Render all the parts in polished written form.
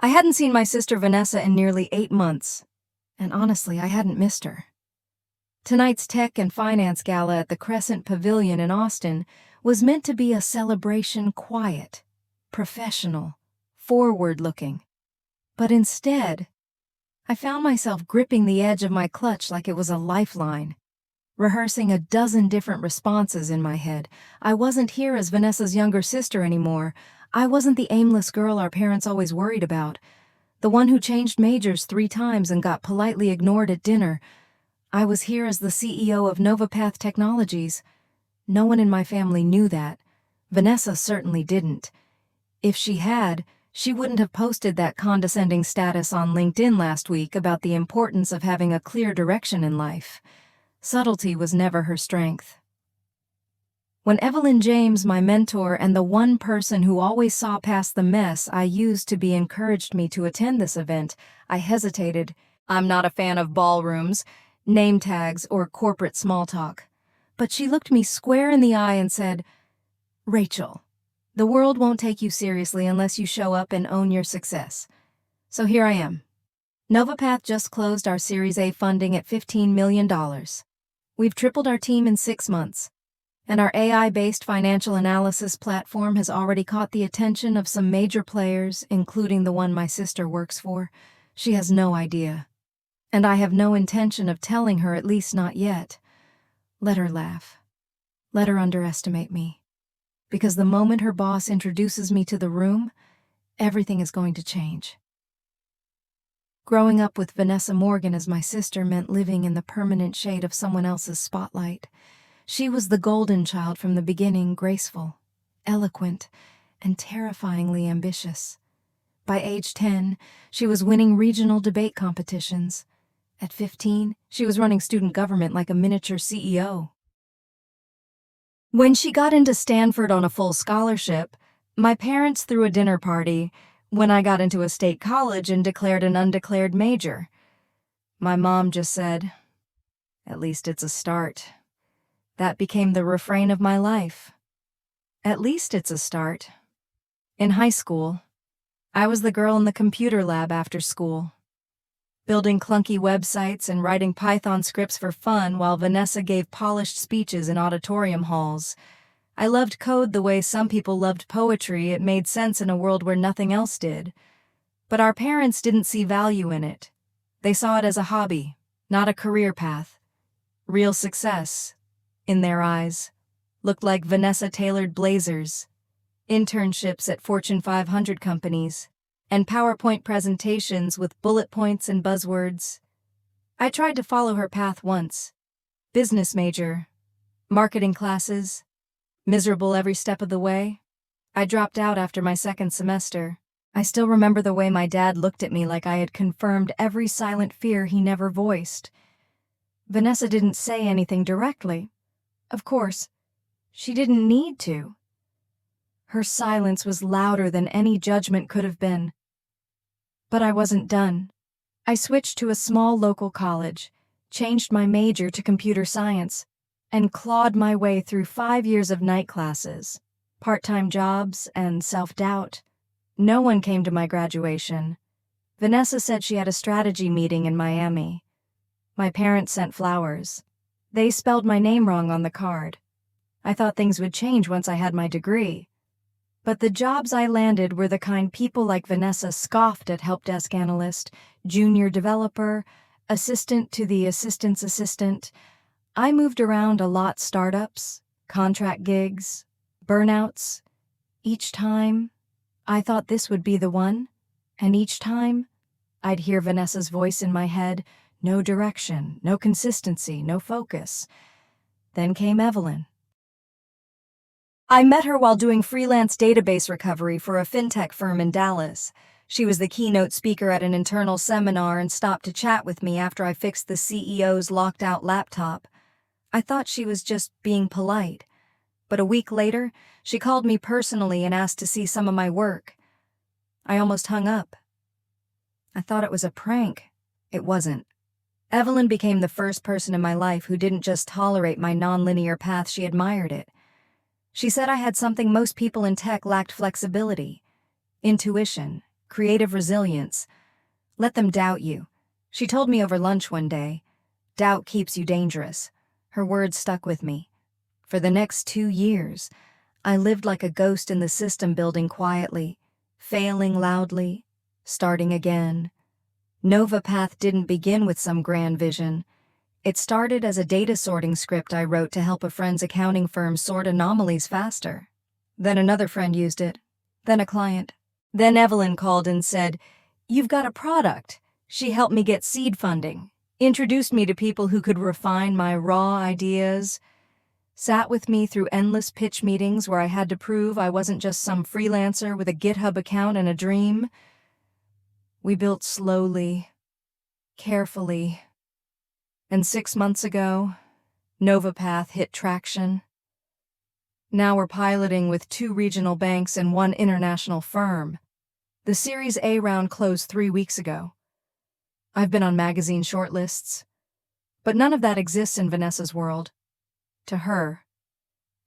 I hadn't seen my sister Vanessa in nearly 8 months, and honestly, I hadn't missed her. Tonight's tech and finance gala at the Crescent Pavilion in Austin was meant to be a celebration quiet, professional, forward-looking. But instead, I found myself gripping the edge of my clutch like it was a lifeline, rehearsing a dozen different responses in my head. I wasn't here as Vanessa's younger sister anymore. I wasn't the aimless girl our parents always worried about, the one who changed majors 3 times and got politely ignored at dinner. I was here as the CEO of NovaPath Technologies. No one in my family knew that. Vanessa certainly didn't. If she had, she wouldn't have posted that condescending status on LinkedIn last week about the importance of having a clear direction in life. Subtlety was never her strength. When Evelyn James, my mentor and the one person who always saw past the mess I used to be, encouraged me to attend this event, I hesitated. I'm not a fan of ballrooms, name tags, or corporate small talk. But she looked me square in the eye and said, "Rachel, the world won't take you seriously unless you show up and own your success." So here I am. NovaPath just closed our Series A funding at $15 million. We've tripled our team in 6 months. And our AI-based financial analysis platform has already caught the attention of some major players, including the one my sister works for. She has no idea. And I have no intention of telling her, at least not yet. Let her laugh. Let her underestimate me. Because the moment her boss introduces me to the room, everything is going to change. Growing up with Vanessa Morgan as my sister meant living in the permanent shade of someone else's spotlight. She was the golden child from the beginning, graceful, eloquent, and terrifyingly ambitious. By age 10, she was winning regional debate competitions. At 15, she was running student government like a miniature CEO. When she got into Stanford on a full scholarship, my parents threw a dinner party when I got into a state college and declared an undeclared major. My mom just said, "At least it's a start." That became the refrain of my life. At least it's a start. In high school, I was the girl in the computer lab after school, building clunky websites and writing Python scripts for fun while Vanessa gave polished speeches in auditorium halls. I loved code the way some people loved poetry. It made sense in a world where nothing else did. But our parents didn't see value in it. They saw it as a hobby, not a career path. Real success, in their eyes, looked like Vanessa-tailored blazers, internships at Fortune 500 companies, and PowerPoint presentations with bullet points and buzzwords. I tried to follow her path once. Business major, marketing classes, miserable every step of the way. I dropped out after my 2nd semester. I still remember the way my dad looked at me like I had confirmed every silent fear he never voiced. Vanessa didn't say anything directly. Of course, she didn't need to. Her silence was louder than any judgment could have been. But I wasn't done. I switched to a small local college, changed my major to computer science, and clawed my way through 5 years of night classes, part-time jobs, and self-doubt. No one came to my graduation. Vanessa said she had a strategy meeting in Miami. My parents sent flowers. They spelled my name wrong on the card. I thought things would change once I had my degree. But the jobs I landed were the kind people like Vanessa scoffed at: help desk analyst, junior developer, assistant to the assistant's assistant. I moved around a lot: startups, contract gigs, burnouts. Each time, I thought this would be the one, and each time, I'd hear Vanessa's voice in my head: no direction, no consistency, no focus. Then came Evelyn. I met her while doing freelance database recovery for a fintech firm in Dallas. She was the keynote speaker at an internal seminar and stopped to chat with me after I fixed the CEO's locked-out laptop. I thought she was just being polite. But a week later, she called me personally and asked to see some of my work. I almost hung up. I thought it was a prank. It wasn't. Evelyn became the first person in my life who didn't just tolerate my nonlinear path, she admired it. She said I had something most people in tech lacked: flexibility, intuition, creative resilience. Let them doubt you. She told me over lunch one day, doubt keeps you dangerous. Her words stuck with me. For the next 2 years, I lived like a ghost in the system, building quietly, failing loudly, starting again. NovaPath didn't begin with some grand vision. It started as a data sorting script I wrote to help a friend's accounting firm sort anomalies faster. Then another friend used it. Then a client. Then Evelyn called and said, "You've got a product." She helped me get seed funding, introduced me to people who could refine my raw ideas, sat with me through endless pitch meetings where I had to prove I wasn't just some freelancer with a GitHub account and a dream. We built slowly, carefully. And 6 months ago, NovaPath hit traction. Now we're piloting with 2 regional banks and 1 international firm. The Series A round closed 3 weeks ago. I've been on magazine shortlists, but none of that exists in Vanessa's world. To her,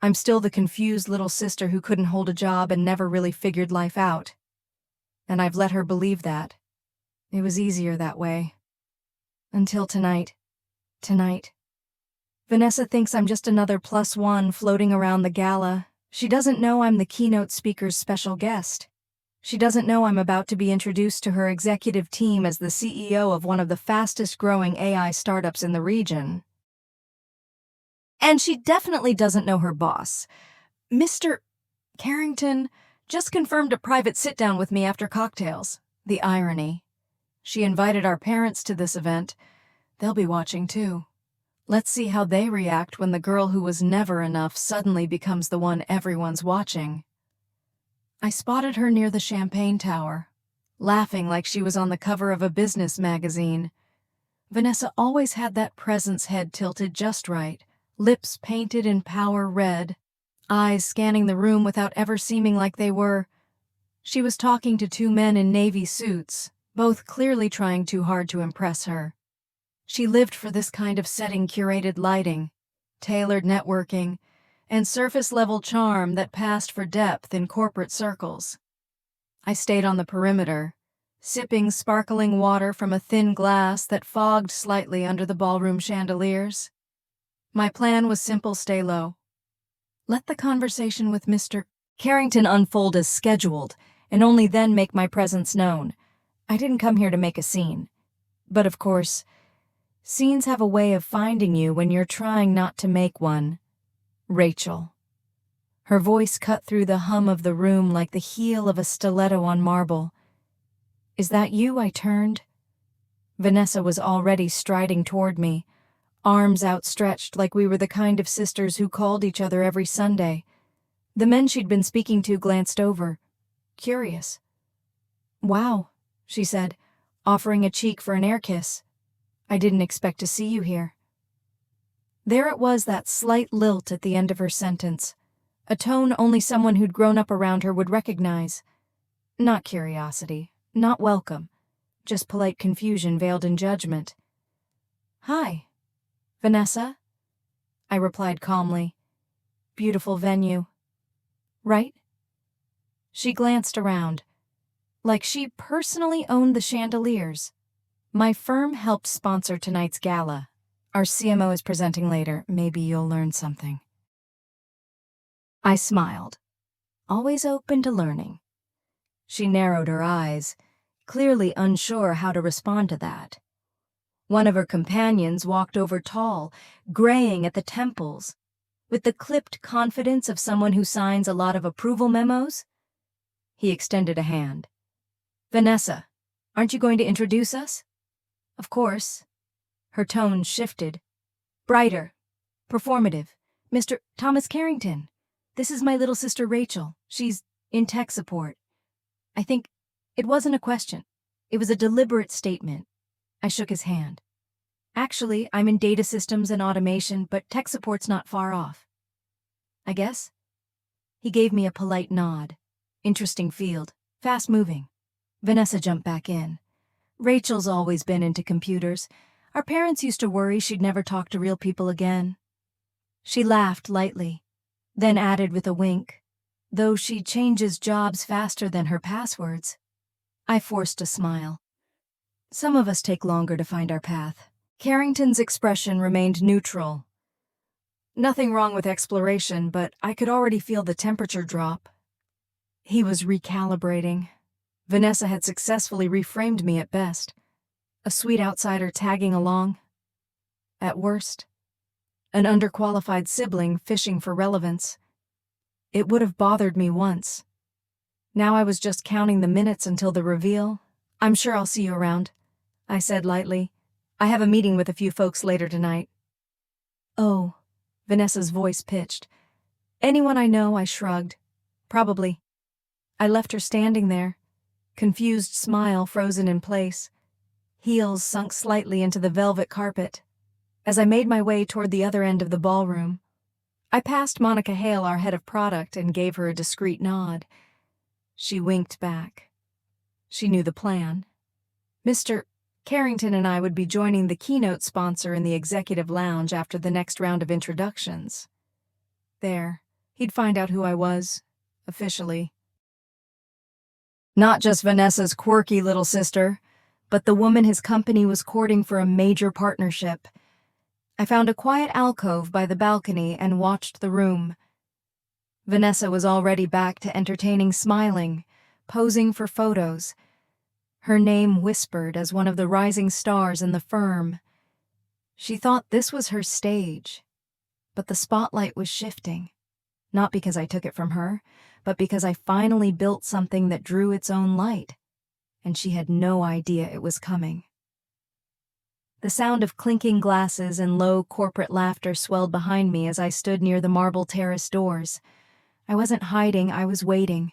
I'm still the confused little sister who couldn't hold a job and never really figured life out. And I've let her believe that. It was easier that way. Until tonight. Tonight. Vanessa thinks I'm just another +1 floating around the gala. She doesn't know I'm the keynote speaker's special guest. She doesn't know I'm about to be introduced to her executive team as the CEO of one of the fastest-growing AI startups in the region. And she definitely doesn't know her boss. Mr. Carrington just confirmed a private sit-down with me after cocktails. The irony. She invited our parents to this event. They'll be watching too. Let's see how they react when the girl who was never enough suddenly becomes the one everyone's watching. I spotted her near the champagne tower, laughing like she was on the cover of a business magazine. Vanessa always had that presence, head tilted just right, lips painted in power red, eyes scanning the room without ever seeming like they were. She was talking to 2 men in navy suits, both clearly trying too hard to impress her. She lived for this kind of setting, curated lighting, tailored networking, and surface-level charm that passed for depth in corporate circles. I stayed on the perimeter, sipping sparkling water from a thin glass that fogged slightly under the ballroom chandeliers. My plan was simple: stay low. Let the conversation with Mr. Carrington unfold as scheduled, and only then make my presence known. I didn't come here to make a scene. But of course, scenes have a way of finding you when you're trying not to make one. Rachel. Her voice cut through the hum of the room like the heel of a stiletto on marble. "Is that you?" I turned. Vanessa was already striding toward me, arms outstretched like we were the kind of sisters who called each other every Sunday. The men she'd been speaking to glanced over, curious. "Wow," she said, offering a cheek for an air kiss. "I didn't expect to see you here." There it was, that slight lilt at the end of her sentence, a tone only someone who'd grown up around her would recognize. Not curiosity, not welcome, just polite confusion veiled in judgment. "Hi, Vanessa," I replied calmly. "Beautiful venue. Right?" She glanced around, like she personally owned the chandeliers. "My firm helped sponsor tonight's gala. Our CMO is presenting later. Maybe you'll learn something." I smiled, always open to learning. She narrowed her eyes, clearly unsure how to respond to that. One of her companions walked over tall, graying at the temples, with the clipped confidence of someone who signs a lot of approval memos. He extended a hand. "Vanessa, aren't you going to introduce us?" "Of course." Her tone shifted. Brighter, performative. "Mr. Thomas Carrington, this is my little sister Rachel. She's in tech support." I think it wasn't a question. It was a deliberate statement. I shook his hand. "Actually, I'm in data systems and automation, but tech support's not far off." "I guess?" He gave me a polite nod. "Interesting field. Fast-moving." Vanessa jumped back in. "Rachel's always been into computers. Our parents used to worry she'd never talk to real people again." She laughed lightly, then added with a wink, "Though she changes jobs faster than her passwords." I forced a smile. Some of us take longer to find our path. Carrington's expression remained neutral. Nothing wrong with exploration, but I could already feel the temperature drop. He was recalibrating. Vanessa had successfully reframed me at best. A sweet outsider tagging along. At worst, an underqualified sibling fishing for relevance. It would have bothered me once. Now I was just counting the minutes until the reveal. "I'm sure I'll see you around," I said lightly. "I have a meeting with a few folks later tonight." "Oh," Vanessa's voice pitched. "Anyone I know?" I shrugged. "Probably." I left her standing there, confused smile frozen in place, heels sunk slightly into the velvet carpet. As I made my way toward the other end of the ballroom, I passed Monica Hale, our head of product, and gave her a discreet nod. She winked back. She knew the plan. Mr. Carrington and I would be joining the keynote sponsor in the executive lounge after the next round of introductions. There, he'd find out who I was, officially. Not just Vanessa's quirky little sister, but the woman his company was courting for a major partnership. I found a quiet alcove by the balcony and watched the room. Vanessa was already back to entertaining smiling, posing for photos. Her name whispered as one of the rising stars in the firm. She thought this was her stage, but the spotlight was shifting. Not because I took it from her, but because I finally built something that drew its own light, and she had no idea it was coming. The sound of clinking glasses and low corporate laughter swelled behind me as I stood near the marble terrace doors. I wasn't hiding, I was waiting.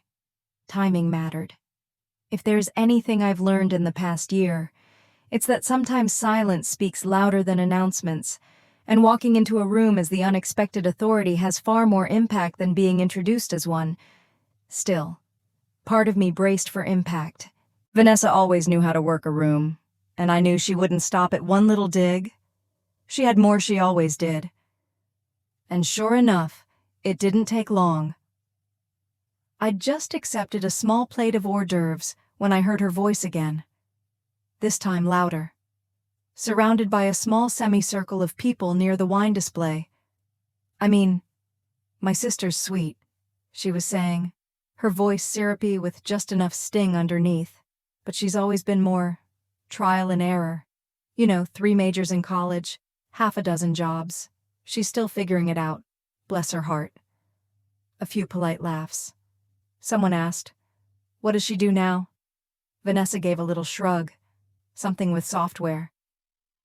Timing mattered. If there's anything I've learned in the past year, it's that sometimes silence speaks louder than announcements, and walking into a room as the unexpected authority has far more impact than being introduced as one. Still, part of me braced for impact. Vanessa always knew how to work a room, and I knew she wouldn't stop at one little dig. She had more she always did. And sure enough, it didn't take long. I'd just accepted a small plate of hors d'oeuvres when I heard her voice again. This time louder. Surrounded by a small semicircle of people near the wine display. My sister's sweet, she was saying, her voice syrupy with just enough sting underneath, but she's always been more trial and error. 3 majors in college, half a dozen jobs. She's still figuring it out, bless her heart. A few polite laughs. Someone asked, "What does she do now?" Vanessa gave a little shrug. Something with software.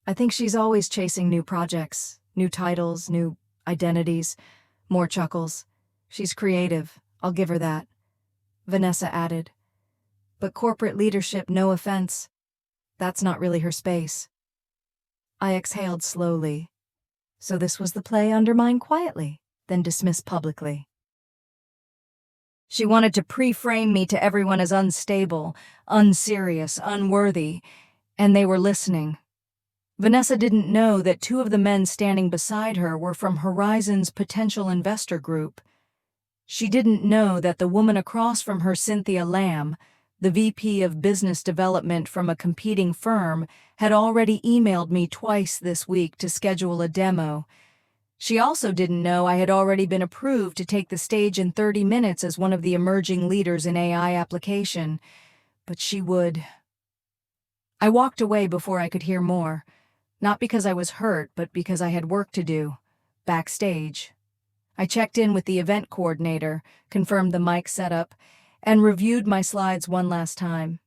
"I think she's always chasing new projects, new titles, new identities." More chuckles. "She's creative, I'll give her that." Vanessa added, "But corporate leadership, no offense, that's not really her space." I exhaled slowly. So this was the play: undermine quietly, then dismiss publicly. She wanted to pre-frame me to everyone as unstable, unserious, unworthy, and they were listening. Vanessa didn't know that 2 of the men standing beside her were from Horizon's potential investor group. She didn't know that the woman across from her, Cynthia Lamb, the VP of Business Development from a competing firm, had already emailed me twice this week to schedule a demo. She also didn't know I had already been approved to take the stage in 30 minutes as one of the emerging leaders in AI application. But she would. I walked away before I could hear more, not because I was hurt, but because I had work to do, backstage. I checked in with the event coordinator, confirmed the mic setup, and reviewed my slides one last time.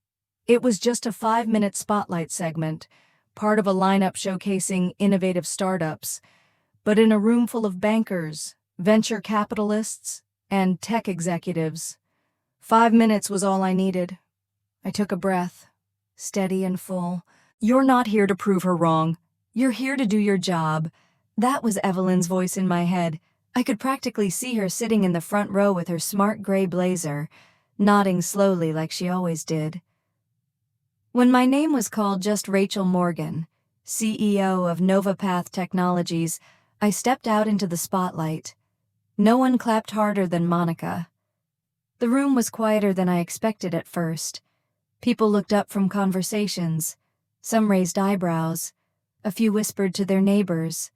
It was just a 5-minute spotlight segment, part of a lineup showcasing innovative startups, but in a room full of bankers, venture capitalists, and tech executives. 5 minutes was all I needed. I took a breath, steady and full. "You're not here to prove her wrong. You're here to do your job." That was Evelyn's voice in my head. I could practically see her sitting in the front row with her smart gray blazer, nodding slowly like she always did. When my name was called just Rachel Morgan, CEO of NovaPath Technologies, I stepped out into the spotlight. No one clapped harder than Monica. The room was quieter than I expected at first. People looked up from conversations. Some raised eyebrows. A few whispered to their neighbors.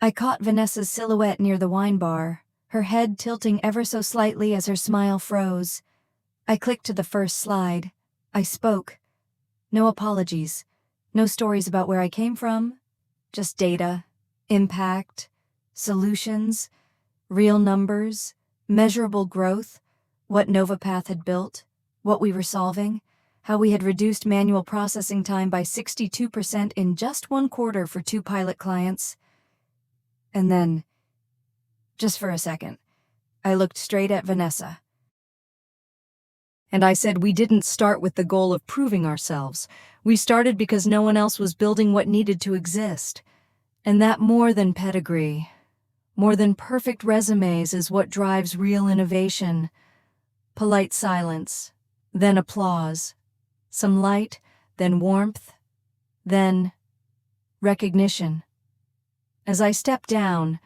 I caught Vanessa's silhouette near the wine bar, her head tilting ever so slightly as her smile froze. I clicked to the first slide. I spoke. No apologies. No stories about where I came from. Just data, impact, solutions, real numbers, measurable growth, what NovaPath had built, what we were solving, how we had reduced manual processing time by 62% in just 1 quarter for 2 pilot clients. And then, just for a second, I looked straight at Vanessa. And I said we didn't start with the goal of proving ourselves. We started because no one else was building what needed to exist. And that more than pedigree, more than perfect resumes is what drives real innovation. Polite silence, then applause. Some light, then warmth, then recognition. As I stepped down,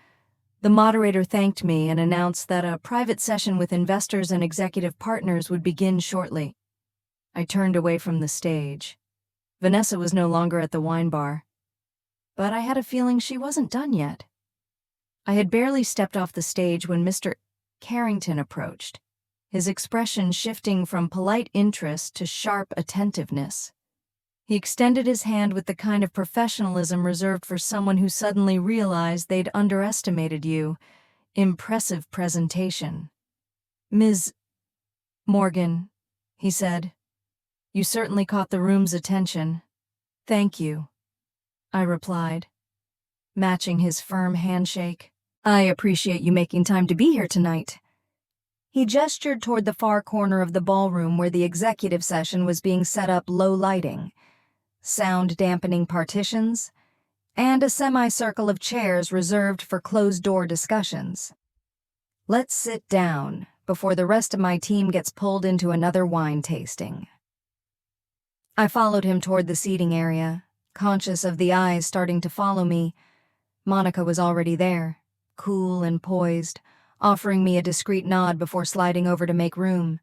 the moderator thanked me and announced that a private session with investors and executive partners would begin shortly. I turned away from the stage. Vanessa was no longer at the wine bar, but I had a feeling she wasn't done yet. I had barely stepped off the stage when Mr. Carrington approached, his expression shifting from polite interest to sharp attentiveness. He extended his hand with the kind of professionalism reserved for someone who suddenly realized they'd underestimated you. Impressive presentation. "Ms. Morgan," he said, "you certainly caught the room's attention." "Thank you," I replied, matching his firm handshake. "I appreciate you making time to be here tonight." He gestured toward the far corner of the ballroom where the executive session was being set up, low lighting, sound-dampening partitions, and a semicircle of chairs reserved for closed-door discussions. "Let's sit down before the rest of my team gets pulled into another wine tasting." I followed him toward the seating area, conscious of the eyes starting to follow me. Monica was already there, cool and poised, offering me a discreet nod before sliding over to make room.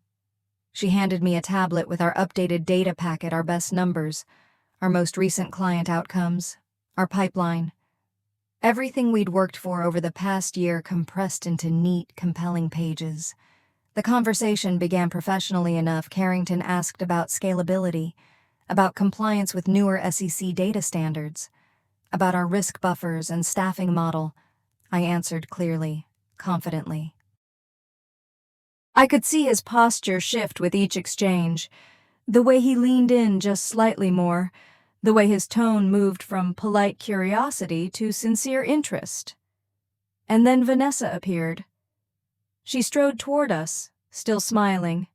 She handed me a tablet with our updated data packet, our best numbers, our most recent client outcomes, our pipeline. Everything we'd worked for over the past year compressed into neat, compelling pages. The conversation began professionally enough. Carrington asked about scalability, about compliance with newer SEC data standards, about our risk buffers and staffing model. I answered clearly, confidently. I could see his posture shift with each exchange, the way he leaned in just slightly more, the way his tone moved from polite curiosity to sincere interest. And then Vanessa appeared. She strode toward us, still smiling,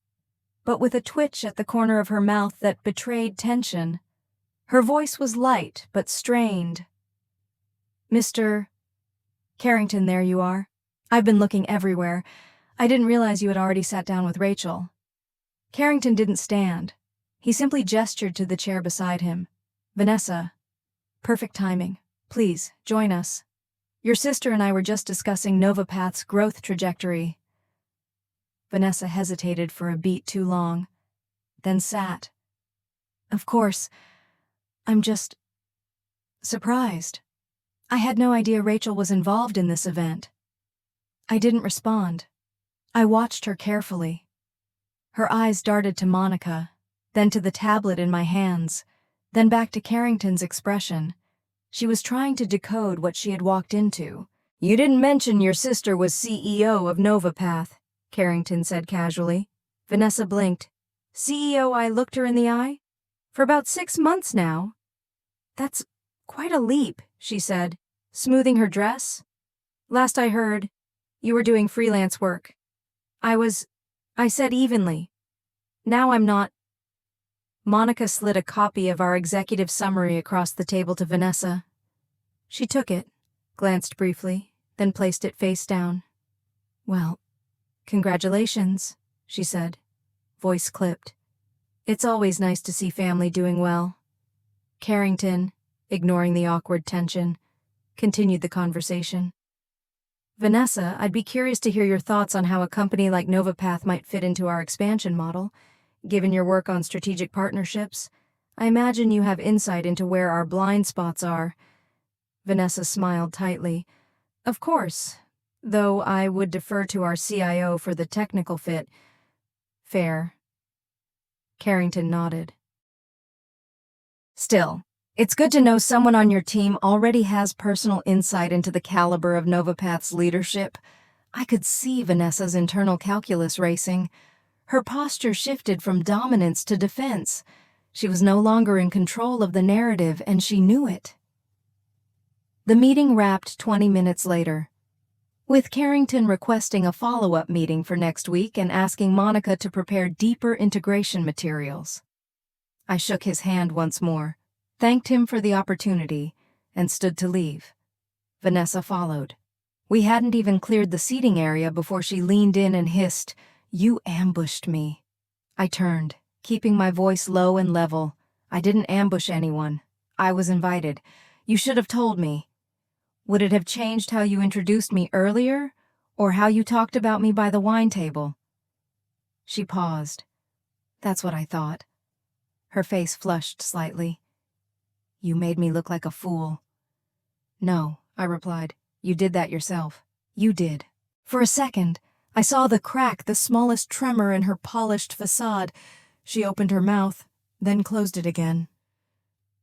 but with a twitch at the corner of her mouth that betrayed tension. Her voice was light but strained. "Mr. Carrington, there you are. I've been looking everywhere. I didn't realize you had already sat down with Rachel." Carrington didn't stand. He simply gestured to the chair beside him. "Vanessa, perfect timing. Please, join us. Your sister and I were just discussing NovaPath's growth trajectory." Vanessa hesitated for a beat too long, then sat. "Of course, I'm just surprised. I had no idea Rachel was involved in this event." I didn't respond. I watched her carefully. Her eyes darted to Monica, then to the tablet in my hands, then back to Carrington's expression. She was trying to decode what she had walked into. "You didn't mention your sister was CEO of NovaPath," Carrington said casually. Vanessa blinked. "CEO?" I looked her in the eye. "For about 6 months now." "That's quite a leap," she said, smoothing her dress. "Last I heard, you were doing freelance work." I said evenly. "Now I'm not." Monica slid a copy of our executive summary across the table to Vanessa. She took it, glanced briefly, then placed it face down. "Well, congratulations," she said, voice clipped. "It's always nice to see family doing well." Carrington, ignoring the awkward tension, continued the conversation. "Vanessa, I'd be curious to hear your thoughts on how a company like NovaPath might fit into our expansion model. Given your work on strategic partnerships, I imagine you have insight into where our blind spots are. Vanessa smiled tightly. Of course, though I would defer to our CIO for the technical fit. Fair. Carrington nodded. Still, it's good to know someone on your team already has personal insight into the caliber of Novapath's leadership. I could see Vanessa's internal calculus racing. Her posture shifted from dominance to defense. She was no longer in control of the narrative, and she knew it. The meeting wrapped 20 minutes later, with Carrington requesting a follow-up meeting for next week and asking Monica to prepare deeper integration materials. I shook his hand once more, thanked him for the opportunity, and stood to leave. Vanessa followed. We hadn't even cleared the seating area before she leaned in and hissed, "You ambushed me." I turned, keeping my voice low and level. I didn't ambush anyone. I was invited. You should have told me. Would it have changed how you introduced me earlier, or how you talked about me by the wine table? She paused. That's what I thought. Her face flushed slightly. You made me look like a fool. No, I replied. You did that yourself. You did. For a second, I saw the crack, the smallest tremor in her polished facade. She opened her mouth, then closed it again.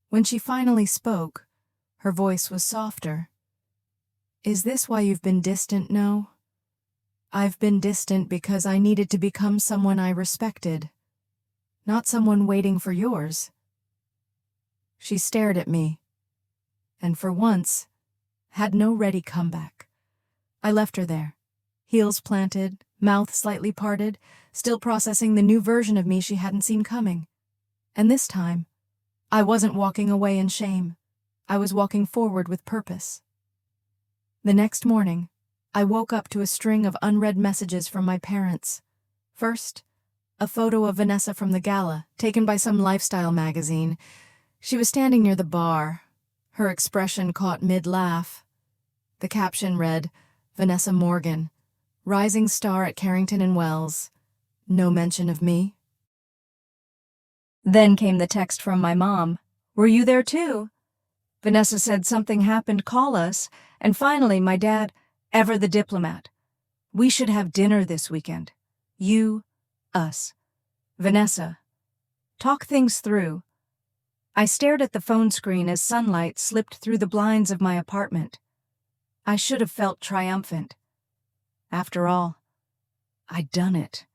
When she finally spoke, her voice was softer. Is this why you've been distant, No? I've been distant because I needed to become someone I respected, not someone waiting for yours. She stared at me, and for once, had no ready comeback. I left her there, heels planted, mouth slightly parted, still processing the new version of me she hadn't seen coming. And this time, I wasn't walking away in shame. I was walking forward with purpose. The next morning, I woke up to a string of unread messages from my parents. First, a photo of Vanessa from the gala, taken by some lifestyle magazine. She was standing near the bar, her expression caught mid-laugh. The caption read, Vanessa Morgan, rising star at Carrington and Wells. No mention of me. Then came the text from my mom. Were you there too? Vanessa said something happened, call us. And finally, my dad, ever the diplomat. We should have dinner this weekend. You, us. Vanessa. Talk things through. I stared at the phone screen as sunlight slipped through the blinds of my apartment. I should have felt triumphant. After all, I'd done it.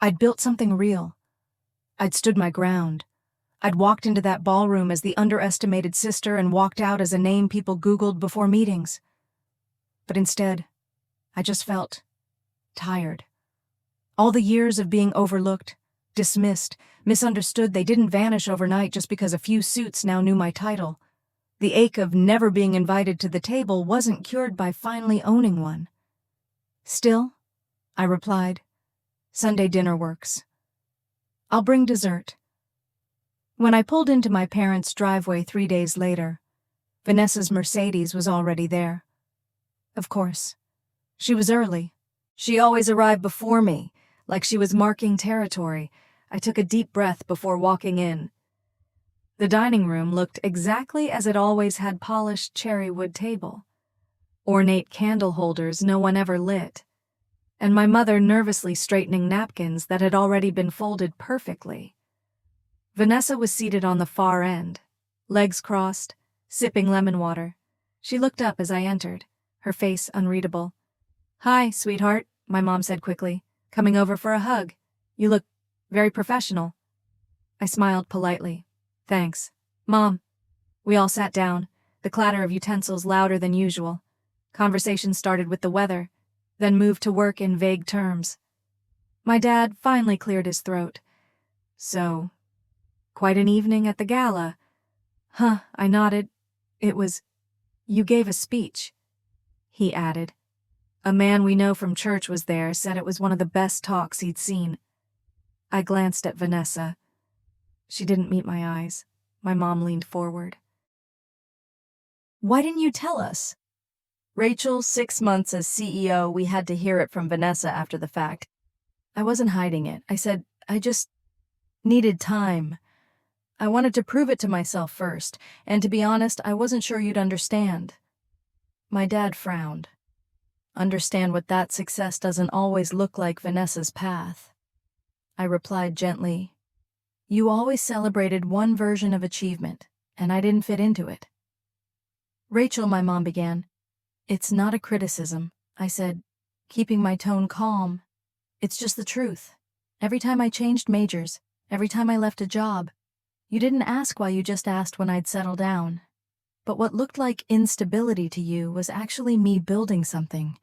I'd built something real. I'd stood my ground. I'd walked into that ballroom as the underestimated sister and walked out as a name people Googled before meetings. But instead, I just felt tired. All the years of being overlooked, dismissed, misunderstood, they didn't vanish overnight just because a few suits now knew my title. The ache of never being invited to the table wasn't cured by finally owning one. Still, I replied, Sunday dinner works. I'll bring dessert. When I pulled into my parents' driveway 3 days later, Vanessa's Mercedes was already there. Of course, she was early. She always arrived before me, like she was marking territory. I took a deep breath before walking in. The dining room looked exactly as it always had, polished cherry wood table, ornate candle holders no one ever lit, and my mother nervously straightening napkins that had already been folded perfectly. Vanessa was seated on the far end, legs crossed, sipping lemon water. She looked up as I entered, her face unreadable. Hi, sweetheart, my mom said quickly, coming over for a hug. You look very professional. I smiled politely. Thanks. Mom. We all sat down, the clatter of utensils louder than usual. Conversation started with the weather, then moved to work in vague terms. My dad finally cleared his throat. So, quite an evening at the gala. Huh, I nodded. It was, you gave a speech, he added. A man we know from church was there, said it was one of the best talks he'd seen. I glanced at Vanessa. She didn't meet my eyes. My mom leaned forward. Why didn't you tell us? Rachel, 6 months as CEO, we had to hear it from Vanessa after the fact. I wasn't hiding it. I said, I just Needed time. I wanted to prove it to myself first, and to be honest, I wasn't sure you'd understand. My dad frowned. Understand what that success doesn't always look like Vanessa's path. I replied gently, you always celebrated one version of achievement, and I didn't fit into it. Rachel, my mom began. It's not a criticism, I said, keeping my tone calm. It's just the truth. Every time I changed majors, every time I left a job, you didn't ask why, you just asked when I'd settle down. But what looked like instability to you was actually me building something.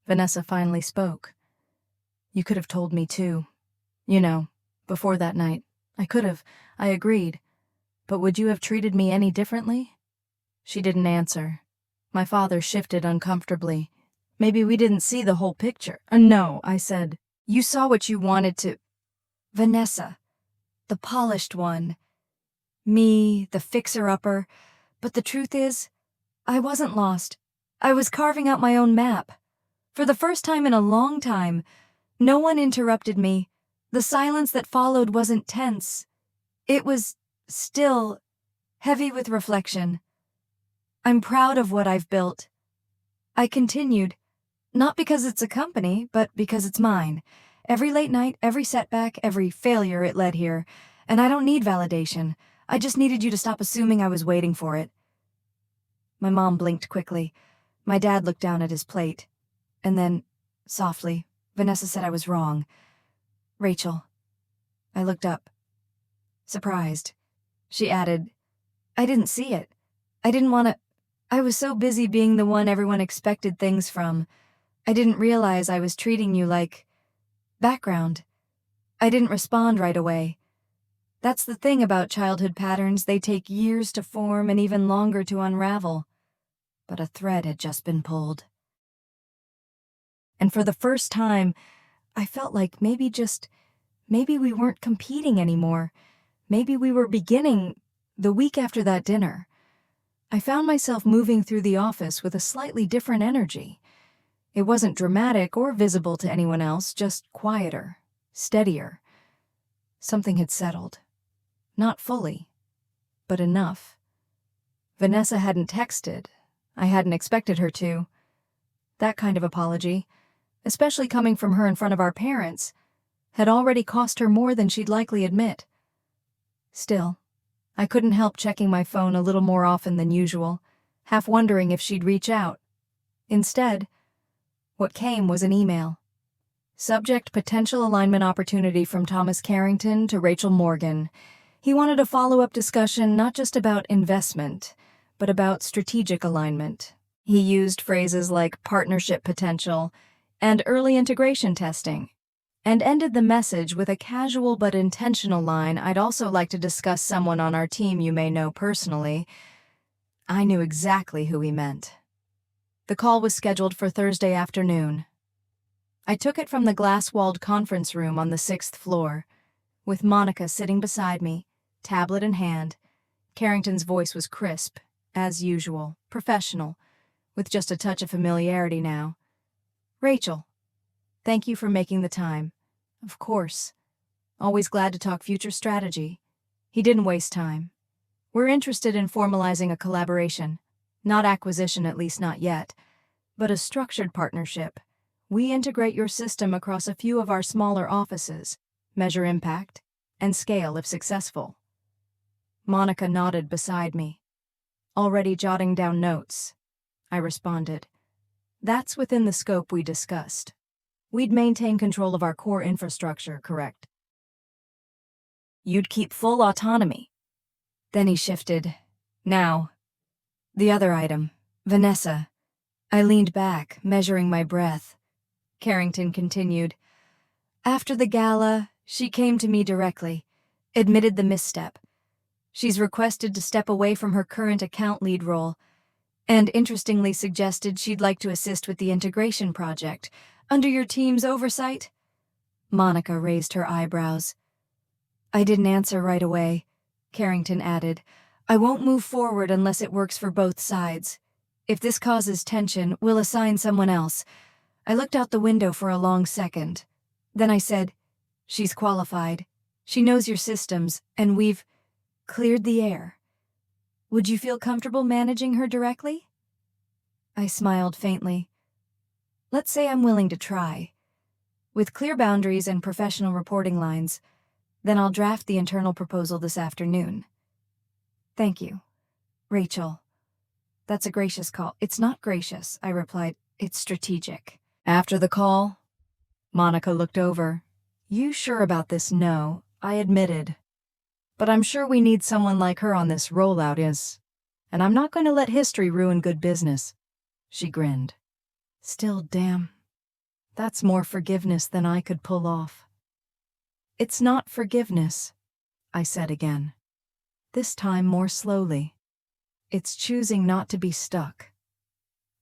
Vanessa finally spoke. You could have told me too. You know, before that night. I could have. I agreed. But would you have treated me any differently? She didn't answer. My father shifted uncomfortably. Maybe we didn't see the whole picture. No, I said. You saw what you wanted to. Vanessa, the polished one. Me, the fixer-upper. But the truth is, I wasn't lost. I was carving out my own map. For the first time in a long time, no one interrupted me. The silence that followed wasn't tense. It was still, heavy with reflection. I'm proud of what I've built. I continued, not because it's a company, but because it's mine. Every late night, every setback, every failure, it led here. And I don't need validation. I just needed you to stop assuming I was waiting for it. My mom blinked quickly. My dad looked down at his plate. And then, softly, Vanessa said I was wrong. Rachel. I looked up. Surprised. She added, I didn't see it. I didn't want to. I was so busy being the one everyone expected things from. I didn't realize I was treating you like background. I didn't respond right away. That's the thing about childhood patterns. They take years to form and even longer to unravel. But a thread had just been pulled. And for the first time, I felt like maybe we weren't competing anymore. Maybe we were beginning. The week after that dinner, I found myself moving through the office with a slightly different energy. It wasn't dramatic or visible to anyone else, just quieter, steadier. Something had settled. Not fully, but enough. Vanessa hadn't texted. I hadn't expected her to. That kind of apology, especially coming from her in front of our parents, had already cost her more than she'd likely admit. Still, I couldn't help checking my phone a little more often than usual, half wondering if she'd reach out. Instead, what came was an email. Subject: potential alignment opportunity from Thomas Carrington to Rachel Morgan. He wanted a follow-up discussion not just about investment, but about strategic alignment. He used phrases like partnership potential and early integration testing, and ended the message with a casual but intentional line, I'd also like to discuss someone on our team you may know personally. I knew exactly who he meant. The call was scheduled for Thursday afternoon. I took it from the glass-walled conference room on the 6th floor, with Monica sitting beside me, tablet in hand. Carrington's voice was crisp, as usual, professional, with just a touch of familiarity now. Rachel, thank you for making the time. Of course. Always glad to talk future strategy. He didn't waste time. We're interested in formalizing a collaboration. Not acquisition, at least not yet, but a structured partnership. We integrate your system across a few of our smaller offices, measure impact, and scale if successful. Monica nodded beside me. Already jotting down notes. I responded. That's within the scope we discussed. We'd maintain control of our core infrastructure, correct? You'd keep full autonomy. Then he shifted. Now, the other item, Vanessa. I leaned back, measuring my breath. Carrington continued. After the gala, she came to me directly, admitted the misstep. She's requested to step away from her current account lead role, and interestingly suggested she'd like to assist with the integration project, under your team's oversight. Monica raised her eyebrows. I didn't answer right away. Carrington added, I won't move forward unless it works for both sides. If this causes tension, we'll assign someone else. I looked out the window for a long second. Then I said, she's qualified. She knows your systems, and we've cleared the air. Would you feel comfortable managing her directly?" I smiled faintly. "Let's say I'm willing to try. With clear boundaries and professional reporting lines, then I'll draft the internal proposal this afternoon." "Thank you, Rachel. That's a gracious call." "It's not gracious," I replied. "It's strategic." After the call, Monica looked over. "You sure about this?" "No," I admitted. "But I'm sure we need someone like her on this rollout and I'm not going to let history ruin good business." She grinned. "Still, damn. That's more forgiveness than I could pull off." "It's not forgiveness," I said again. This time more slowly. "It's choosing not to be stuck."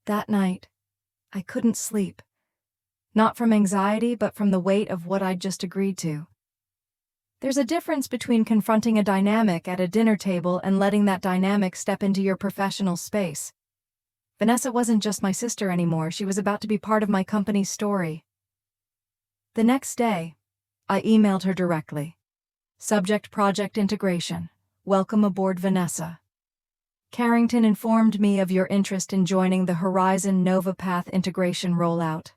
That night, I couldn't sleep. Not from anxiety, but from the weight of what I'd just agreed to. There's a difference between confronting a dynamic at a dinner table and letting that dynamic step into your professional space. Vanessa wasn't just my sister anymore. She was about to be part of my company's story. The next day, I emailed her directly. Subject: project integration. Welcome aboard, Vanessa. Carrington informed me of your interest in joining the Horizon Nova Path integration rollout.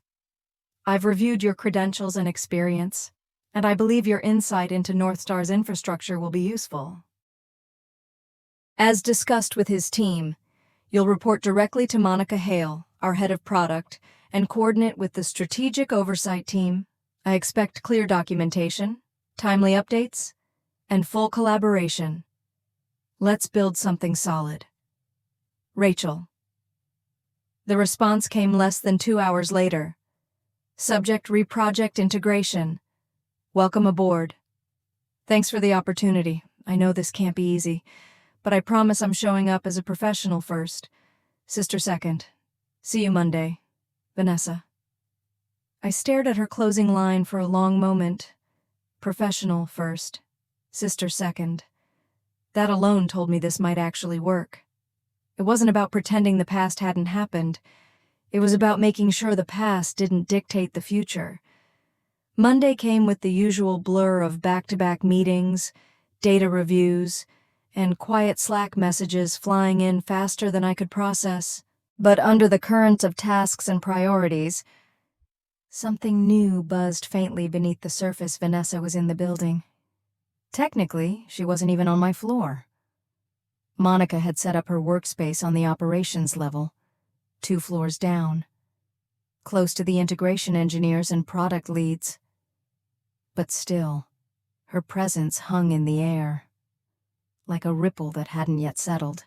I've reviewed your credentials and experience, and I believe your insight into Northstar's infrastructure will be useful. As discussed with his team, you'll report directly to Monica Hale, our head of product, and coordinate with the strategic oversight team. I expect clear documentation, timely updates, and full collaboration. Let's build something solid. Rachel. The response came less than 2 hours later. Subject: reproject integration. Welcome aboard. Thanks for the opportunity. I know this can't be easy, but I promise I'm showing up as a professional first, sister second. See you Monday, Vanessa. I stared at her closing line for a long moment. Professional first, sister second. That alone told me this might actually work. It wasn't about pretending the past hadn't happened. It was about making sure the past didn't dictate the future. Monday came with the usual blur of back-to-back meetings, data reviews, and quiet Slack messages flying in faster than I could process. But under the current of tasks and priorities, something new buzzed faintly beneath the surface. Vanessa was in the building. Technically, she wasn't even on my floor. Monica had set up her workspace on the operations level, 2 floors down, close to the integration engineers and product leads. But still, her presence hung in the air, like a ripple that hadn't yet settled.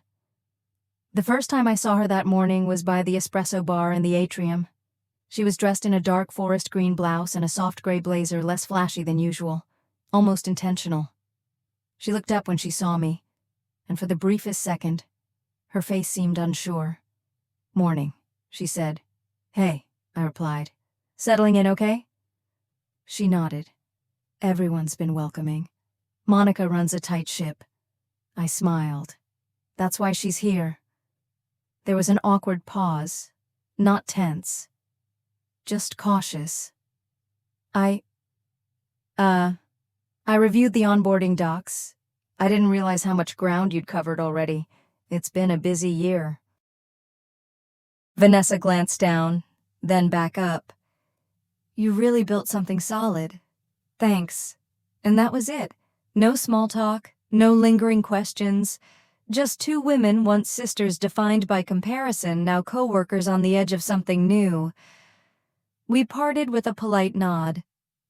The first time I saw her that morning was by the espresso bar in the atrium. She was dressed in a dark forest green blouse and a soft gray blazer, less flashy than usual, almost intentional. She looked up when she saw me, and for the briefest second, her face seemed unsure. "Morning," she said. "Hey," I replied. "Settling in okay?" She nodded. "Everyone's been welcoming. Monica runs a tight ship." I smiled. "That's why she's here." There was an awkward pause, not tense, just cautious. I reviewed the onboarding docs. I didn't realize how much ground you'd covered already. It's been a busy year." Vanessa glanced down, then back up. "You really built something solid. Thanks." And that was it. No small talk, no lingering questions. Just 2 women, once sisters defined by comparison, now co-workers on the edge of something new. We parted with a polite nod,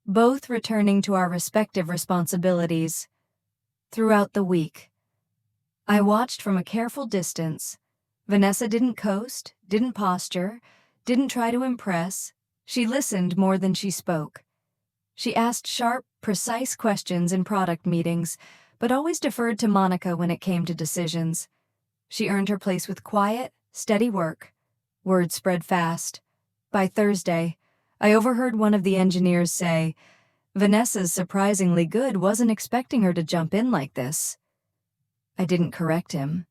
both returning to our respective responsibilities. Throughout the week, I watched from a careful distance. Vanessa didn't coast, didn't posture, didn't try to impress. She listened more than she spoke. She asked sharp, precise questions in product meetings, but always deferred to Monica when it came to decisions. She earned her place with quiet, steady work. Word spread fast. By Thursday, I overheard one of the engineers say, "Vanessa's surprisingly good. Wasn't expecting her to jump in like this." I didn't correct him.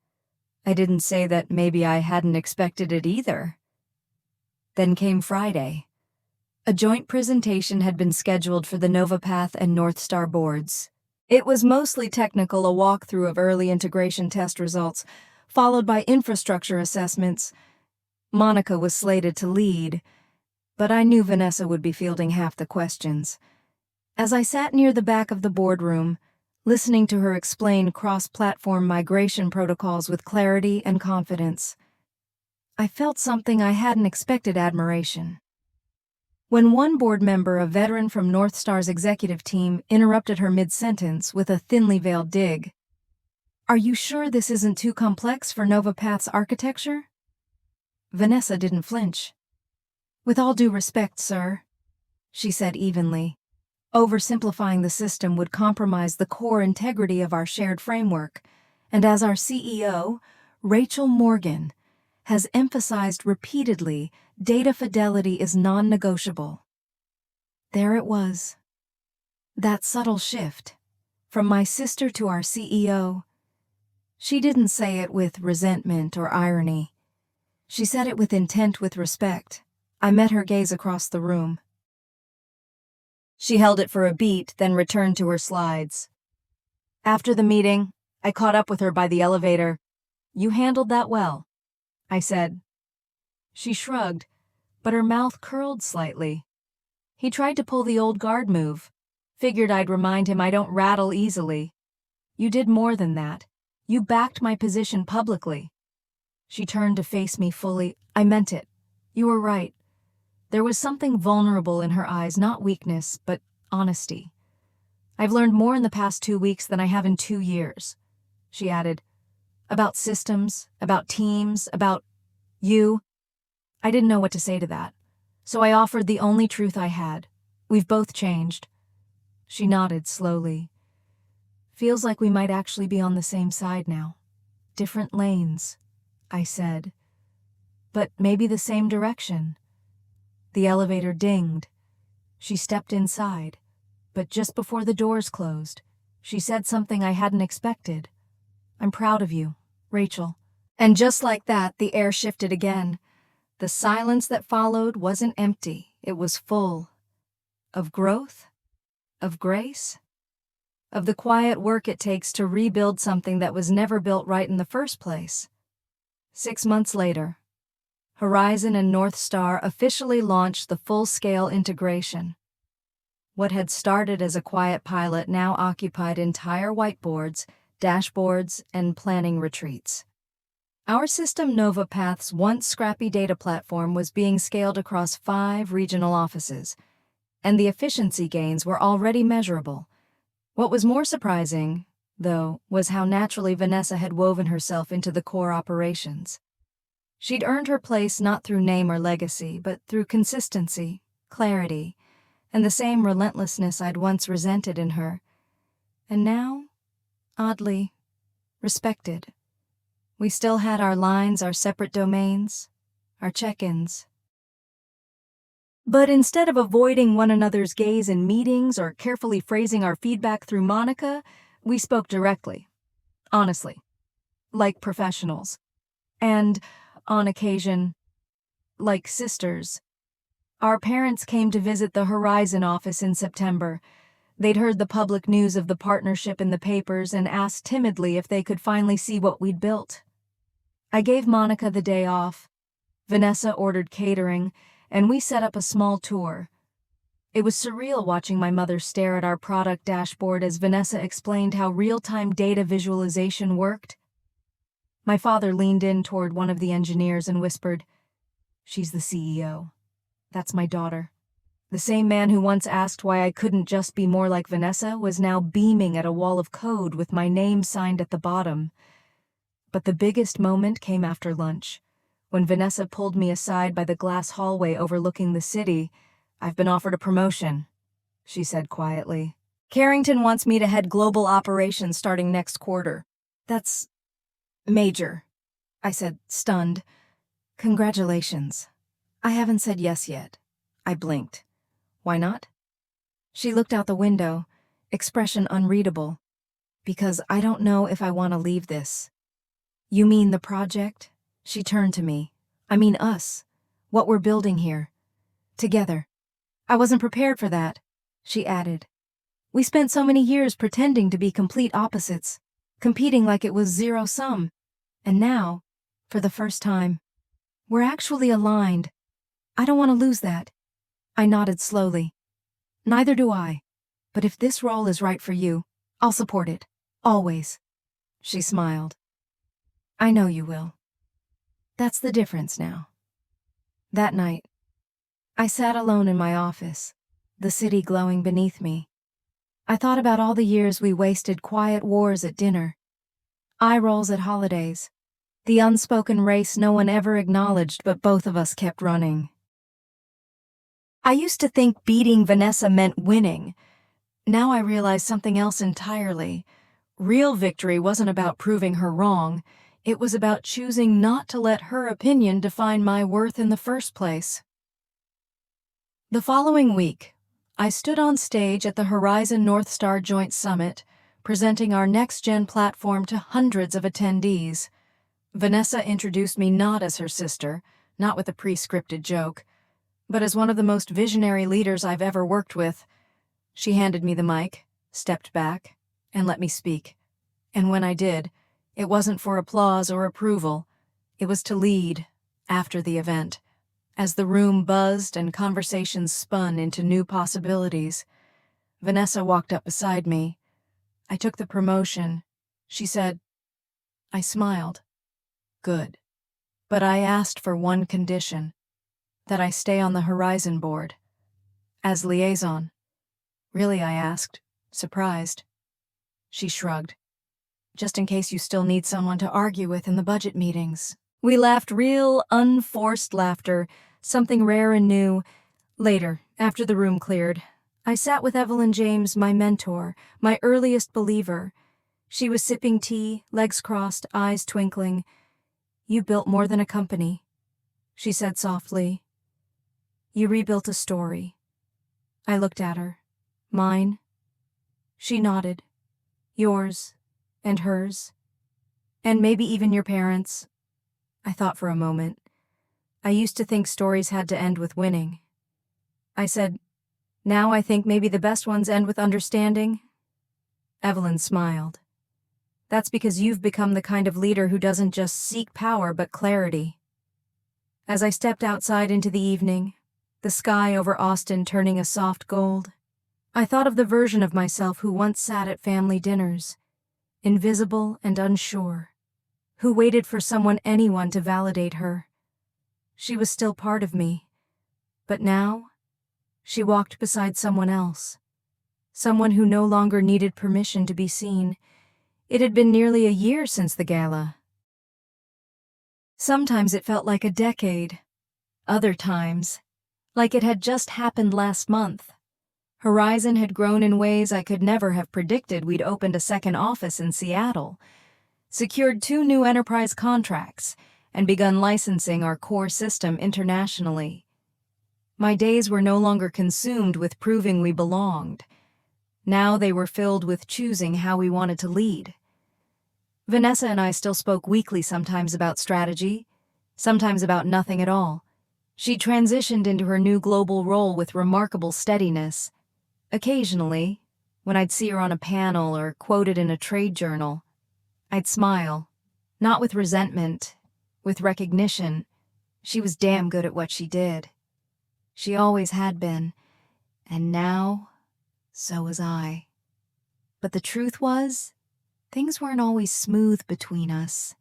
I didn't say that maybe I hadn't expected it either. Then came Friday. A joint presentation had been scheduled for the NovaPath and Northstar boards. It was mostly technical, a walkthrough of early integration test results, followed by infrastructure assessments. Monica was slated to lead, but I knew Vanessa would be fielding half the questions. As I sat near the back of the boardroom, listening to her explain cross-platform migration protocols with clarity and confidence, I felt something I hadn't expected: admiration. When one board member, a veteran from North Star's executive team, interrupted her mid-sentence with a thinly veiled dig, "Are you sure this isn't too complex for NovaPath's architecture?" Vanessa didn't flinch. "With all due respect, sir," she said evenly, "oversimplifying the system would compromise the core integrity of our shared framework, and as our CEO, Rachel Morgan, has emphasized repeatedly, data fidelity is non-negotiable." There it was. That subtle shift, from my sister to our CEO. She didn't say it with resentment or irony. She said it with intent, with respect. I met her gaze across the room. She held it for a beat, then returned to her slides. "After the meeting, I caught up with her by the elevator. You handled that well," I said. She shrugged, but her mouth curled slightly. "He tried to pull the old guard move. Figured I'd remind him I don't rattle easily. You did more than that. You backed my position publicly." She turned to face me fully. "I meant it. You were right." There was something vulnerable in her eyes, not weakness, but honesty. "I've learned more in the past 2 weeks than I have in 2 years," she added. "About systems, about teams, about you." I didn't know what to say to that, so I offered the only truth I had. "We've both changed." She nodded slowly. "Feels like we might actually be on the same side now. Different lanes," I said. "But maybe the same direction." The elevator dinged. She stepped inside, but just before the doors closed, she said something I hadn't expected. "I'm proud of you, Rachel." And just like that, the air shifted again. The silence that followed wasn't empty, it was full. Of growth, of grace, of the quiet work it takes to rebuild something that was never built right in the first place. 6 months later, Horizon and North Star officially launched the full-scale integration. What had started as a quiet pilot now occupied entire whiteboards, dashboards, and planning retreats. Our system, NovaPath's once scrappy data platform, was being scaled across 5 regional offices, and the efficiency gains were already measurable. What was more surprising, though, was how naturally Vanessa had woven herself into the core operations. She'd earned her place not through name or legacy, but through consistency, clarity, and the same relentlessness I'd once resented in her. And now, oddly, respected. We still had our lines, our separate domains, our check-ins. But instead of avoiding one another's gaze in meetings or carefully phrasing our feedback through Monica, we spoke directly, honestly, like professionals. And, on occasion, like sisters. Our parents came to visit the Horizon office in September. They'd heard the public news of the partnership in the papers and asked timidly if they could finally see what we'd built. I gave Monica the day off. Vanessa ordered catering, and we set up a small tour. It was surreal watching my mother stare at our product dashboard as Vanessa explained how real-time data visualization worked. My father leaned in toward one of the engineers and whispered, "She's the CEO. That's my daughter." The same man who once asked why I couldn't just be more like Vanessa was now beaming at a wall of code with my name signed at the bottom. But the biggest moment came after lunch, when Vanessa pulled me aside by the glass hallway overlooking the city. "I've been offered a promotion," she said quietly. "Carrington wants me to head global operations starting next quarter." "That's major," I said, stunned. "Congratulations." "I haven't said yes yet." I blinked. "Why not?" She looked out the window, expression unreadable. "Because I don't know if I want to leave this." "You mean the project?" She turned to me. "I mean us. What we're building here. Together." "I wasn't prepared for that," she added. We spent so many years pretending to be complete opposites, competing like it was zero-sum. And now, for the first time, we're actually aligned. I don't want to lose that. I nodded slowly. Neither do I. But if this role is right for you, I'll support it. Always. She smiled. I know you will. That's the difference now. That night, I sat alone in my office, the city glowing beneath me. I thought about all the years we wasted quiet wars at dinner, eye rolls at holidays, the unspoken race no one ever acknowledged but both of us kept running. I used to think beating Vanessa meant winning. Now I realize something else entirely. Real victory wasn't about proving her wrong. It was about choosing not to let her opinion define my worth in the first place. The following week, I stood on stage at the Horizon North Star Joint Summit, presenting our next-gen platform to hundreds of attendees. Vanessa introduced me not as her sister, not with a pre-scripted joke, but as one of the most visionary leaders I've ever worked with. She handed me the mic, stepped back, and let me speak. And when I did, it wasn't for applause or approval. It was to lead, after the event. As the room buzzed and conversations spun into new possibilities, Vanessa walked up beside me. I took the promotion. She said, I smiled. Good. But I asked for one condition, that I stay on the Horizon board. As liaison. Really, I asked, surprised. She shrugged. Just in case you still need someone to argue with in the budget meetings. We laughed real, unforced laughter, something rare and new. Later, after the room cleared, I sat with Evelyn James, my mentor, my earliest believer. She was sipping tea, legs crossed, eyes twinkling. You built more than a company, she said softly. You rebuilt a story. I looked at her. Mine? She nodded. Yours, and hers, and maybe even your parents'. I thought for a moment. I used to think stories had to end with winning. I said, now I think maybe the best ones end with understanding. Evelyn smiled. That's because you've become the kind of leader who doesn't just seek power but clarity. As I stepped outside into the evening, the sky over Austin turning a soft gold, I thought of the version of myself who once sat at family dinners, invisible and unsure, who waited for anyone to validate her. She was still part of me, but now she walked beside someone else, someone who no longer needed permission to be seen. It had been nearly a year since the gala. Sometimes it felt like a decade. Other times, like it had just happened last month. Horizon had grown in ways I could never have predicted. We'd opened a second office in Seattle, secured 2 new enterprise contracts, and begun licensing our core system internationally. My days were no longer consumed with proving we belonged. Now they were filled with choosing how we wanted to lead. Vanessa and I still spoke weekly, sometimes about strategy, sometimes about nothing at all. She transitioned into her new global role with remarkable steadiness. Occasionally, when I'd see her on a panel or quoted in a trade journal, I'd smile, not with resentment, with recognition. She was damn good at what she did. She always had been, and now, so was I. But the truth was, things weren't always smooth between us.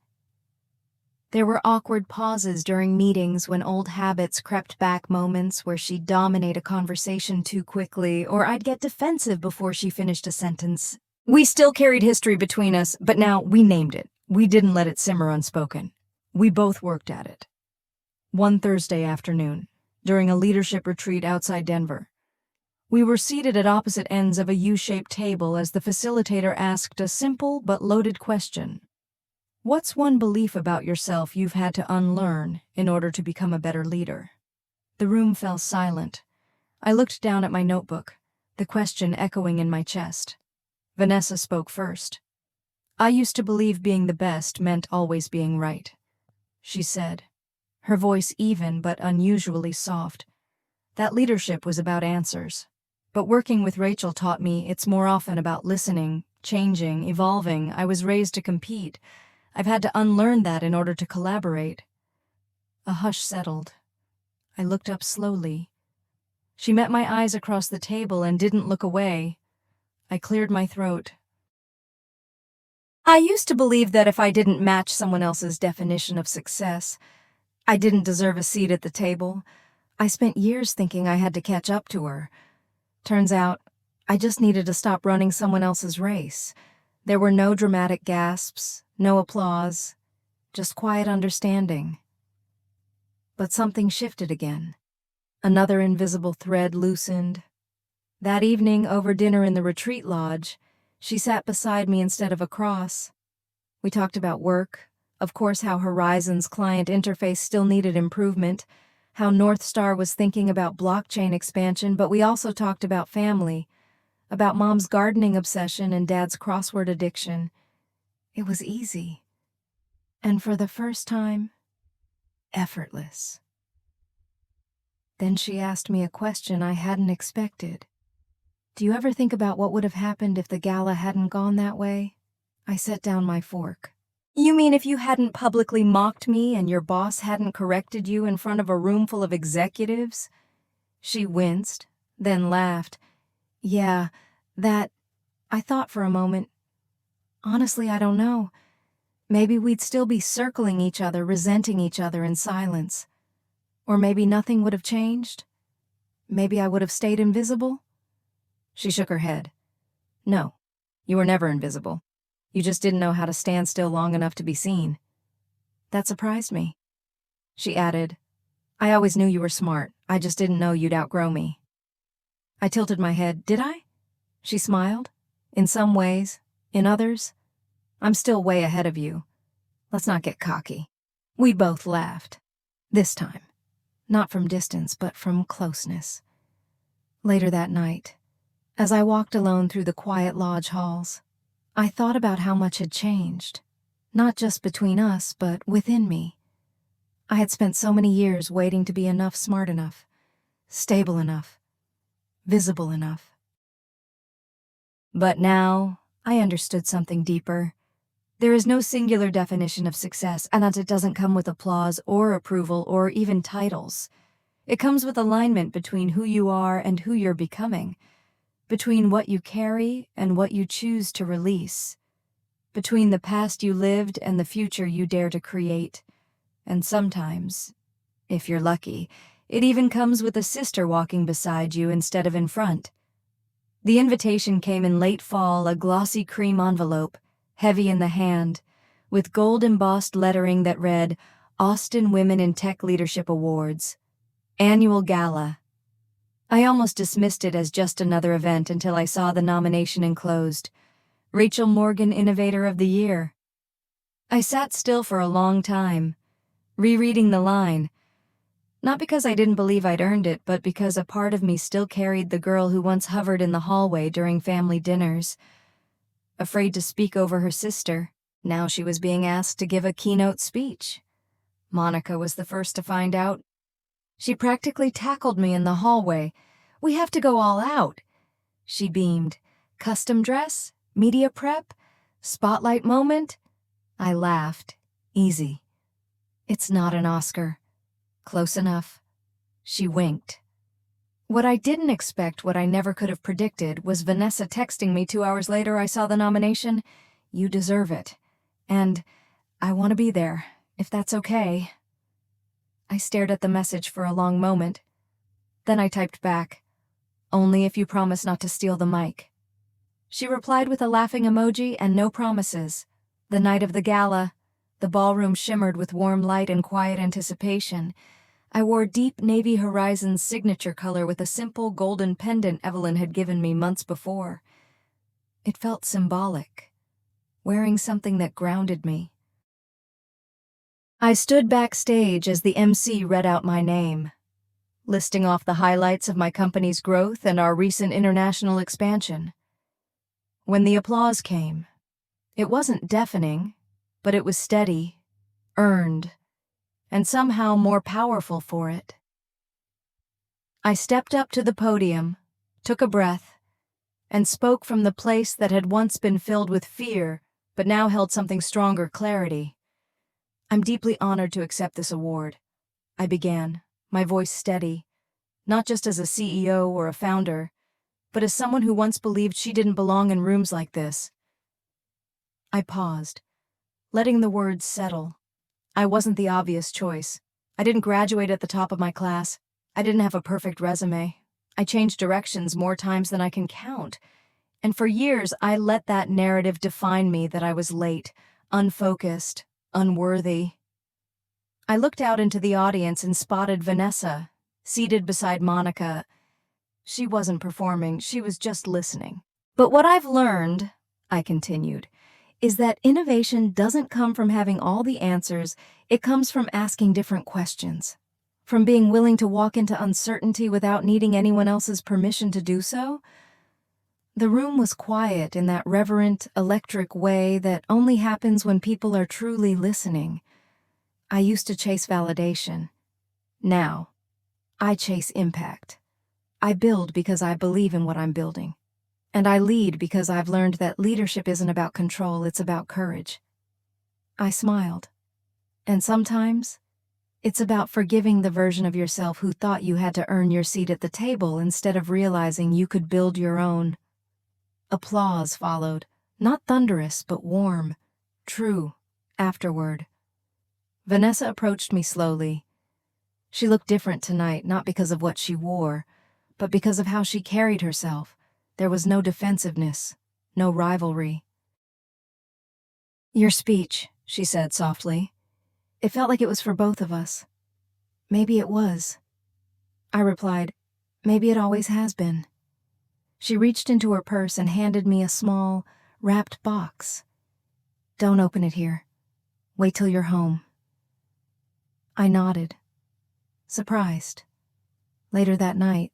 There were awkward pauses during meetings when old habits crept back, moments where she'd dominate a conversation too quickly, or I'd get defensive before she finished a sentence. We still carried history between us, but now we named it. We didn't let it simmer unspoken. We both worked at it. One Thursday afternoon, during a leadership retreat outside Denver, we were seated at opposite ends of a U-shaped table as the facilitator asked a simple but loaded question. What's one belief about yourself you've had to unlearn in order to become a better leader? The room fell silent. I looked down at my notebook, the question echoing in my chest. Vanessa spoke first. I used to believe being the best meant always being right, she said, her voice even but unusually soft. That leadership was about answers, but working with Rachel taught me it's more often about listening, changing, evolving. I was raised to compete. I've had to unlearn that in order to collaborate. A hush settled. I looked up slowly. She met my eyes across the table and didn't look away. I cleared my throat. I used to believe that if I didn't match someone else's definition of success, I didn't deserve a seat at the table. I spent years thinking I had to catch up to her. Turns out, I just needed to stop running someone else's race. There were no dramatic gasps, no applause, just quiet understanding. But something shifted again. Another invisible thread loosened. That evening, over dinner in the retreat lodge, she sat beside me instead of across. We talked about work, of course how Horizon's client interface still needed improvement, how North Star was thinking about blockchain expansion, but we also talked about family, about Mom's gardening obsession and Dad's crossword addiction. It was easy. And for the first time, effortless. Then she asked me a question I hadn't expected. Do you ever think about what would have happened if the gala hadn't gone that way? I set down my fork. You mean if you hadn't publicly mocked me and your boss hadn't corrected you in front of a room full of executives? She winced, then laughed. Yeah, that... I thought for a moment. Honestly, I don't know. Maybe we'd still be circling each other, resenting each other in silence. Or maybe nothing would have changed. Maybe I would have stayed invisible. She shook her head. No, you were never invisible. You just didn't know how to stand still long enough to be seen. That surprised me. She added, I always knew you were smart. I just didn't know you'd outgrow me. I tilted my head. Did I? She smiled. In some ways. In others. I'm still way ahead of you. Let's not get cocky. We both laughed. This time. Not from distance, but from closeness. Later that night, as I walked alone through the quiet lodge halls, I thought about how much had changed, not just between us, but within me. I had spent so many years waiting to be enough, smart enough, stable enough, visible enough. But now, I understood something deeper. There is no singular definition of success, and that it doesn't come with applause or approval or even titles. It comes with alignment between who you are and who you're becoming, between what you carry and what you choose to release, between the past you lived and the future you dare to create. And sometimes, if you're lucky, it even comes with a sister walking beside you instead of in front. The invitation came in late fall, a glossy cream envelope, heavy in the hand, with gold-embossed lettering that read, Austin Women in Tech Leadership Awards, Annual Gala. I almost dismissed it as just another event until I saw the nomination enclosed. Rachel Morgan Innovator of the Year. I sat still for a long time, rereading the line, not because I didn't believe I'd earned it, but because a part of me still carried the girl who once hovered in the hallway during family dinners. Afraid to speak over her sister, now she was being asked to give a keynote speech. Monica was the first to find out. She practically tackled me in the hallway. We have to go all out. She beamed. Custom dress? Media prep? Spotlight moment? I laughed. Easy. It's not an Oscar. Close enough. She winked. What I didn't expect, what I never could have predicted, was Vanessa texting me 2 hours later I saw the nomination. You deserve it. And I want to be there, if that's okay. I stared at the message for a long moment. Then I typed back, only if you promise not to steal the mic. She replied with a laughing emoji and no promises. The night of the gala, the ballroom shimmered with warm light and quiet anticipation. I wore deep navy Horizon's signature color with a simple golden pendant Evelyn had given me months before. It felt symbolic, wearing something that grounded me. I stood backstage as the MC read out my name, listing off the highlights of my company's growth and our recent international expansion. When the applause came, it wasn't deafening, but it was steady, earned, and somehow more powerful for it. I stepped up to the podium, took a breath, and spoke from the place that had once been filled with fear, but now held something stronger, clarity. "I'm deeply honored to accept this award," I began, my voice steady, not just as a CEO or a founder, but as someone who once believed she didn't belong in rooms like this. I paused, letting the words settle. I wasn't the obvious choice. I didn't graduate at the top of my class. I didn't have a perfect resume. I changed directions more times than I can count. And for years, I let that narrative define me, that I was late, unfocused, unworthy. I looked out into the audience and spotted Vanessa, seated beside Monica. She wasn't performing, she was just listening. "But what I've learned," I continued, "is that innovation doesn't come from having all the answers, it comes from asking different questions. From being willing to walk into uncertainty without needing anyone else's permission to do so." The room was quiet in that reverent, electric way that only happens when people are truly listening. I used to chase validation. Now, I chase impact. I build because I believe in what I'm building. And I lead because I've learned that leadership isn't about control, it's about courage. I smiled. And sometimes, it's about forgiving the version of yourself who thought you had to earn your seat at the table instead of realizing you could build your own. Applause followed, not thunderous, but warm, true, afterward. Vanessa approached me slowly. She looked different tonight, not because of what she wore, but because of how she carried herself. There was no defensiveness, no rivalry. "Your speech," she said softly. "It felt like it was for both of us." "Maybe it was." I replied, "Maybe it always has been." She reached into her purse and handed me a small, wrapped box. "Don't open it here. Wait till you're home." I nodded, surprised. Later that night,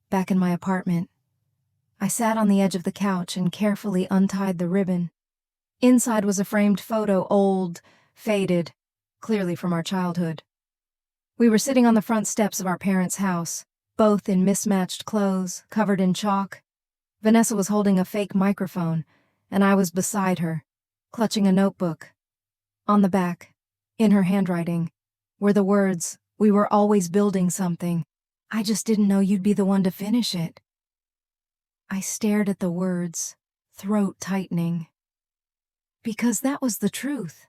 back in my apartment, I sat on the edge of the couch and carefully untied the ribbon. Inside was a framed photo, old, faded, clearly from our childhood. We were sitting on the front steps of our parents' house, both in mismatched clothes, covered in chalk. Vanessa was holding a fake microphone, and I was beside her, clutching a notebook. On the back, in her handwriting, were the words, "We were always building something. I just didn't know you'd be the one to finish it." I stared at the words, throat tightening. Because that was the truth,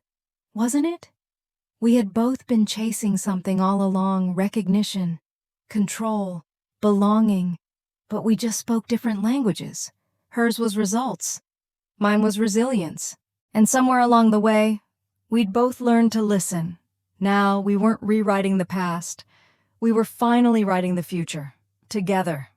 wasn't it? We had both been chasing something all along, recognition, control, belonging, but we just spoke different languages. Hers was results, mine was resilience. And somewhere along the way, we'd both learned to listen. Now we weren't rewriting the past, we were finally writing the future, together.